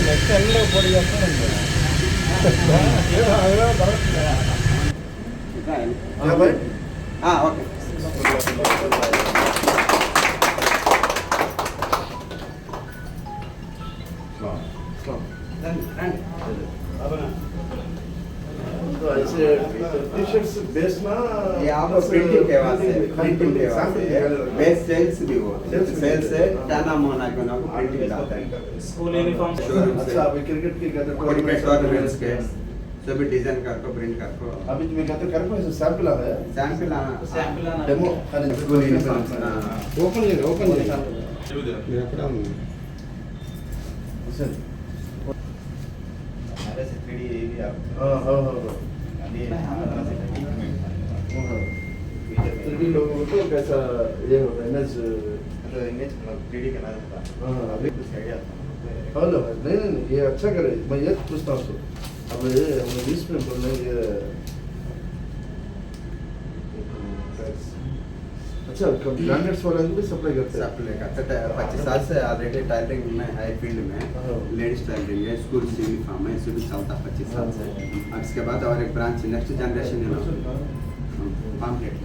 Next yellow పొడి చేస్తానండి. Okay तो ऐसे टी-शर्ट्स बेचना यहाँ पर प्रिंटिंग के वास्ते बेस सेल्स भी हो सेल्स से क्या नाम होना क्यों ना प्रिंटिंग लाता है स्कूल यूनिफॉर्म। अच्छा अभी क्रिकेट की कहते क्रिकेट टूर्नामेंट्स के सभी डिजाइन करको प्रिंट करको अभी तुम्हें कहते कर को ऐसे सैंपल आ है सैंपल आना डेमो खाली स्कूल यूनिफॉर्म ओपन नहीं ఎక్కడ ఉంది सर हमारे से 3D ये भी आप हां हां हां अभी सभी लोगों को कैसा ये होता है इमेज मतलब इमेज 3D का नाम था हां अभी कुछ आइडिया हेलो नहीं नहीं ये अच्छा करे मैं ये पूछता हूं अब हम बीच में बोल रहे हैं अच्छा ब्रांडेड्स वाले भी सप्लाई करते हैं सप्लाई करते हैं 25 साल से ऑलरेडी टाइलरिंग में हाई फील्ड में लेडीज टाइलरिंग है स्कूल यूनिफॉर्म है सभी चलता 25 साल से अब इसके बाद और एक ब्रांच नेक्स्ट जनरेशन है पॉम्पलेट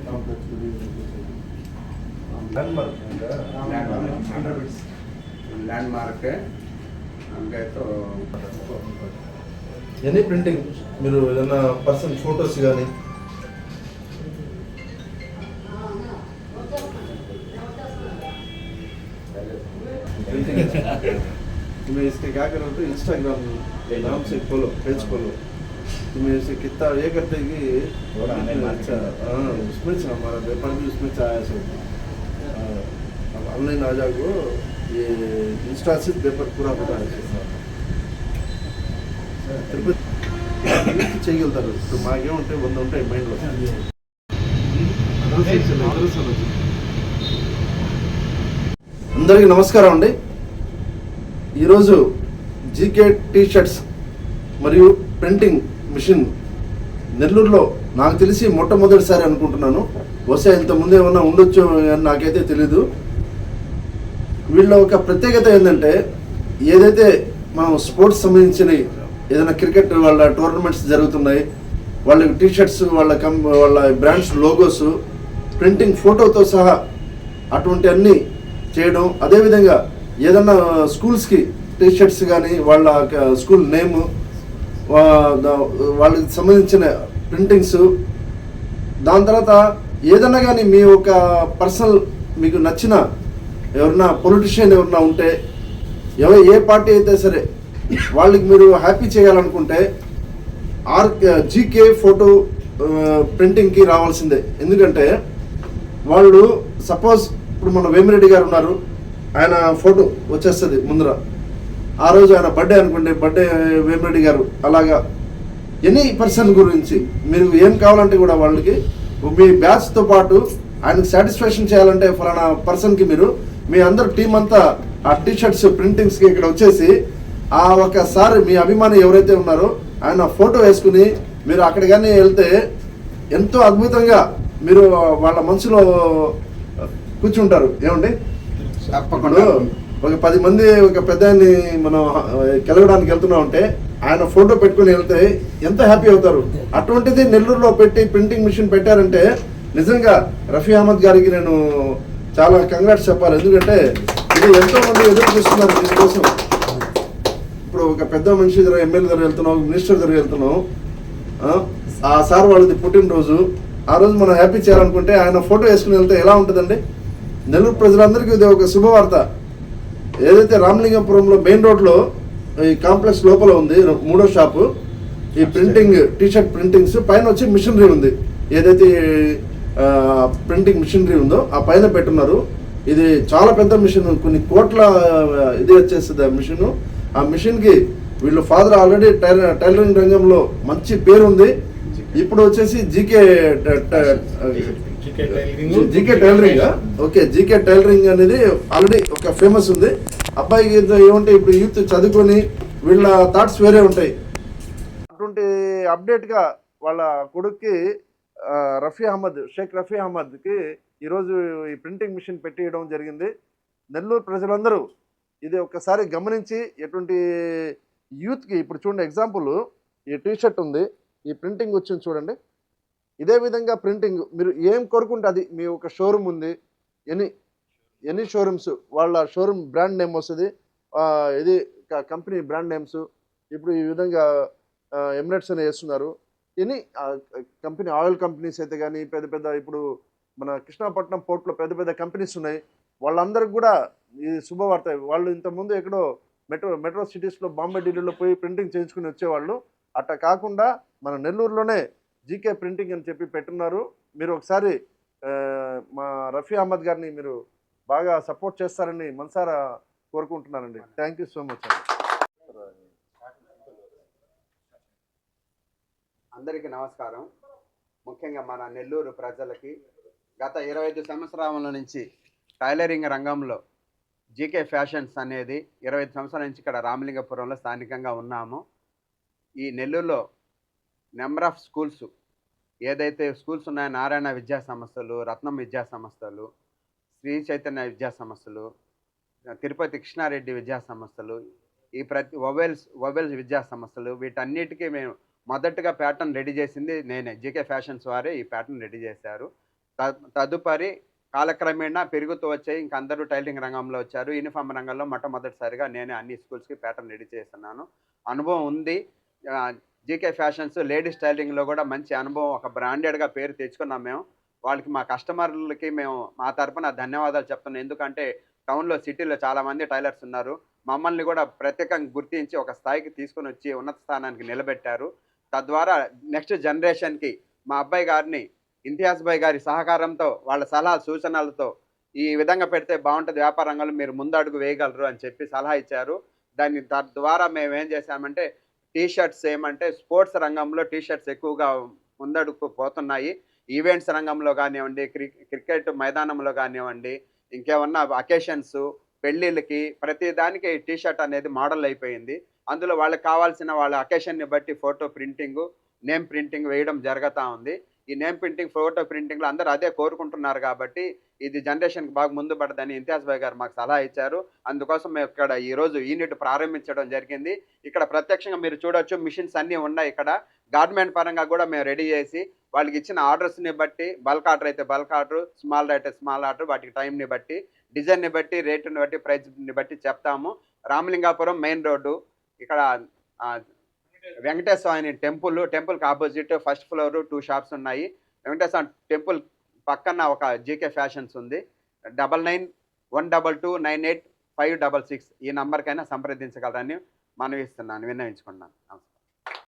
लैंडमार्क है हमके तो ఎనీ ప్రింటింగ్ మీరు ఏదైనా పర్సన్ ఫోటోస్ కానీ तुम्हें इसके क्या करो तो इंस्टाग्राम नाम से खोलो पेज खोलो तुम्हें इसे कितना ये करते कि अच्छा हाँ उसमें से हमारा व्यापार भी उसमें से आया सब अब ऑनलाइन आ जाओ ये इंस्टा से पेपर पूरा होता है చేయగలుగుతారు ఇప్పుడు మాకే ఉంటే 100 ఉంటాయి మైండ్లో అందరికీ నమస్కారం అండి. ఈరోజు జీకే టీ షర్ట్స్ మరియు ప్రింటింగ్ మిషన్ నెల్లూరులో నాకు తెలిసి మొట్టమొదటిసారి అనుకుంటున్నాను. బహుశా ఇంతకుముందు ఏమన్నా ఉండొచ్చు అని నాకైతే తెలీదు. వీళ్ళ ఒక ప్రత్యేకత ఏంటంటే ఏదైతే మనం స్పోర్ట్స్ సంబంధించిన ఏదైనా క్రికెట్ వాళ్ళ టోర్నమెంట్స్ జరుగుతున్నాయి వాళ్ళకి టీ షర్ట్స్ వాళ్ళ బ్రాండ్స్ లోగోస్ ప్రింటింగ్ ఫోటోతో సహా అటువంటి అన్నీ చేయడం, అదేవిధంగా ఏదన్నా స్కూల్స్కి టీ షర్ట్స్ కానీ వాళ్ళ స్కూల్ నేమ్ వాళ్ళకి సంబంధించిన ప్రింటింగ్స్, దాని తర్వాత ఏదన్నా కానీ మీ ఒక పర్సనల్ మీకు నచ్చిన ఎవరన్నా పొలిటీషియన్ ఎవరన్నా ఉంటే ఏ పార్టీ అయితే సరే వాళ్ళకి మీరు హ్యాపీ చేయాలనుకుంటే జీకే ఫోటో ప్రింటింగ్కి రావాల్సిందే. ఎందుకంటే వాళ్ళు సపోజ్ ఇప్పుడు మన వేమిరెడ్డి గారు ఉన్నారు, ఆయన ఫోటో వచ్చేస్తుంది ముందర. ఆ రోజు ఆయన బర్త్డే అనుకోండి, బర్త్డే వేమిరెడ్డి గారు, అలాగా ఎనీ పర్సన్ గురించి మీరు ఏం కావాలంటే కూడా వాళ్ళకి మీ బ్యాచ్తో పాటు ఆయనకు సాటిస్ఫాక్షన్ చేయాలంటే ఫలానా పర్సన్కి మీరు మీ అందరు టీం అంతా ఆ టీ షర్ట్స్ ప్రింటింగ్స్కి ఇక్కడ వచ్చేసి ఆ ఒకసారి మీ అభిమాని ఎవరైతే ఉన్నారో ఆయన ఫోటో వేసుకుని మీరు అక్కడ కానీ వెళ్తే ఎంతో అద్భుతంగా మీరు వాళ్ళ మనసులో కూర్చుంటారు. ఏమండి, తప్పకుండా ఒక 10 మంది ఒక పెద్దాన్ని మనం కెలగడానికి వెళ్తున్నాం అంటే ఆయన ఫోటో పెట్టుకుని వెళ్తే ఎంత హ్యాపీ అవుతారు. అటువంటిది నెల్లూరులో పెట్టి ప్రింటింగ్ మిషన్ పెట్టారంటే నిజంగా రఫీ అహ్మద్ గారికి నేను చాలా కంగ్రాట్స్ చెప్పాలి. ఎందుకంటే ఇది ఎంతో మంది ఎదురు చూస్తున్నారు దీనికోసం. ఇప్పుడు ఒక పెద్ద మనిషి దగ్గర, ఎమ్మెల్యే దగ్గర వెళ్తున్నాం, మినిస్టర్ దగ్గర వెళ్తున్నాం, ఆ సార్ వాళ్ళది పుట్టినరోజు, ఆ రోజు మనం హ్యాపీ చేయాలనుకుంటే ఆయన ఫోటో వేసుకుని వెళ్తే ఎలా ఉంటుందండి. నెల్లూరు ప్రజలందరికీ ఇది ఒక శుభవార్త. ఏదైతే రామలింగపురంలో మెయిన్ రోడ్లో ఈ కాంప్లెక్స్ లోపల ఉంది 3వ షాపు, ఈ ప్రింటింగ్ టీషర్ట్ ప్రింటింగ్స్ పైన వచ్చి మిషనరీ ఉంది. ఏదైతే ప్రింటింగ్ మిషనరీ ఉందో ఆ పైన పెట్టున్నారు. ఇది చాలా పెద్ద మిషన్, కొన్ని కోట్ల ఇది వచ్చేస్తుంది ఆ మిషన్. ఆ మిషన్కి వీళ్ళు ఫాదర్ ఆల్రెడీ టైలరింగ్ రంగంలో మంచి పేరు ఉంది. ఇప్పుడు వచ్చేసి GK GK tailoring. Okay, GK tailoring అనేది ఆల్రెడీ ఒక ఫేమస్ ఉంది. అబ్బాయికి ఏమంటే ఇప్పుడు యూత్ చదువుకొని వీళ్ళ థాట్స్ వేరే ఉంటాయి. అటువంటి అప్డేట్గా వాళ్ళ కొడుక్కి షేక్ రఫీ అహ్మద్కి ఈరోజు ఈ ప్రింటింగ్ మిషన్ పెట్టియడం జరిగింది. నెల్లూరు ప్రజలందరూ ఇది ఒక్కసారి గమనించి ఎటువంటి యూత్కి ఇప్పుడు చూడండి, ఎగ్జాంపుల్ ఈ టీషర్ట్ ఉంది, ఈ ప్రింటింగ్ వచ్చింది చూడండి. ఇదే విధంగా ప్రింటింగ్ మీరు ఏం కోరుకుంటే అది, మీ ఒక షోరూమ్ ఉంది, ఎనీ షోరూమ్స్ వాళ్ళ షోరూమ్ బ్రాండ్ నేమ్ వస్తుంది, ఇది కంపెనీ బ్రాండ్ నేమ్స్. ఇప్పుడు ఈ విధంగా ఎమిరేట్స్ అని వేస్తున్నారు. ఎనీ కంపెనీ, ఆయిల్ కంపెనీస్ అయితే కానీ పెద్ద పెద్ద, ఇప్పుడు మన కృష్ణాపట్నం పోర్ట్లో పెద్ద పెద్ద కంపెనీస్ ఉన్నాయి. వాళ్ళందరికి కూడా ఈ శుభవార్త. వాళ్ళు ఇంతకుముందు ఎక్కడో మెట్రో సిటీస్లో, బాంబే, ఢిల్లీలో పోయి ప్రింటింగ్ చేయించుకుని వచ్చేవాళ్ళు. అట్లా కాకుండా మన నెల్లూరులోనే జీకే ప్రింటింగ్ అని చెప్పి పెట్టున్నారు. మీరు ఒకసారి మా రఫీ అహ్మద్ గారిని మీరు బాగా సపోర్ట్ చేస్తారని మనసారా కోరుకుంటున్నానండి. థ్యాంక్ యూ సో మచ్ అండి. అందరికీ నమస్కారం. ముఖ్యంగా మన నెల్లూరు ప్రజలకి గత 25 సంవత్సరాల నుంచి టైలరింగ్ రంగంలో జీకే ఫ్యాషన్స్ అనేది 25 సంవత్సరాల నుంచి ఇక్కడ రామలింగపురంలో స్థానికంగా ఉన్నాము. ఈ నెల్లూరులో నెంబర్ ఆఫ్ స్కూల్స్ ఏదైతే స్కూల్స్ ఉన్నాయో, నారాయణ విద్యా సంస్థలు, రత్నం విద్యా సంస్థలు, శ్రీ చైతన్య విద్యా సంస్థలు, తిరుపతి కృష్ణారెడ్డి విద్యా సంస్థలు, ఈ వొవెల్స్ విద్యా సంస్థలు, వీటన్నిటికీ మేము మొదటగా ప్యాటర్న్ రెడీ చేసింది నేనే. జీకే ఫ్యాషన్స్ వారే ఈ ప్యాటర్న్ రెడీ చేశారు. తదుపరి కాలక్రమేణా పెరుగుతూ వచ్చాయి. ఇంక అందరూ టైలరింగ్ రంగంలో వచ్చారు. యూనిఫామ్ రంగంలో మొట్టమొదటిసారిగా నేనే అన్ని స్కూల్స్కి ప్యాటర్న్ రెడీ చేస్తున్నాను. అనుభవం ఉంది. జీకే ఫ్యాషన్స్ లేడీస్ టైలరింగ్లో కూడా మంచి అనుభవం, ఒక బ్రాండెడ్గా పేరు తెచ్చుకున్నాం మేము. వాళ్ళకి, మా కస్టమర్లకి మేము మా తరపున ధన్యవాదాలు చెప్తున్నాం. ఎందుకంటే టౌన్లో, సిటీలో చాలామంది టైలర్స్ ఉన్నారు. మమ్మల్ని కూడా ప్రత్యేకంగా గుర్తించి ఒక స్థాయికి తీసుకొని వచ్చి ఉన్నత స్థానానికి నిలబెట్టారు. తద్వారా నెక్స్ట్ జనరేషన్కి మా అబ్బాయి గారిని, ఇంతియాజ్ భాయ్ గారి సహకారంతో, వాళ్ళ సలహా సూచనలతో ఈ విధంగా పెడితే బాగుంటుంది, వ్యాపార రంగంలో మీరు ముందడుగు వేయగలరు అని చెప్పి సలహా ఇచ్చారు. తద్వారా మేము ఏం చేశామంటే, టీషర్ట్స్ ఏమంటే స్పోర్ట్స్ రంగంలో టీషర్ట్స్ ఎక్కువగా ముందడుగు పోతున్నాయి. ఈవెంట్స్ రంగంలో కానివ్వండి, క్రికెట్ మైదానంలో కానివ్వండి, ఇంకేమన్నా అకేషన్స్, పెళ్ళిళ్ళకి, ప్రతి దానికి టీషర్ట్ అనేది మోడల్ అయిపోయింది. అందులో వాళ్ళకి కావాల్సిన వాళ్ళ అకేషన్ని బట్టి ఫోటో ప్రింటింగు, నేమ్ ప్రింటింగ్ వేయడం జరుగుతూ ఉంది. ఈ నేమ్ ప్రింటింగ్, ఫోటో ప్రింటింగ్లో అందరూ అదే కోరుకుంటున్నారు కాబట్టి ఇది జనరేషన్కి బాగా ముందు పడదని ఇంతియాజ్ భాయ్ గారు మాకు సలహా ఇచ్చారు. అందుకోసం మేము ఇక్కడ ఈరోజు యూనిట్ ప్రారంభించడం జరిగింది. ఇక్కడ ప్రత్యక్షంగా మీరు చూడొచ్చు, మిషన్స్ అన్నీ ఉన్నాయి. ఇక్కడ గార్మెంట్ పరంగా కూడా మేము రెడీ చేసి వాళ్ళకి ఇచ్చిన ఆర్డర్స్ని బట్టి, బల్క్ ఆర్డర్ అయితే బల్క్ ఆర్డర్, స్మాల్ అయితే స్మాల్ ఆర్డర్, వాటికి టైంని బట్టి, డిజైన్ని బట్టి, రేటుని బట్టి, ప్రైస్ని బట్టి చెప్తాము. రామలింగాపురం మెయిన్ రోడ్డు, ఇక్కడ వెంకటేశ్వర స్వామి టెంపుల్కి ఆపోజిట్ ఫస్ట్ ఫ్లోర్ 2 షాప్స్ ఉన్నాయి. వెంకటేశ్వర స్వామి టెంపుల్ పక్కన ఒక జీకే ఫ్యాషన్స్ ఉంది. 9912298566 ఈ నంబర్కైనా సంప్రదించగలరని విన్నవించుకున్నాను.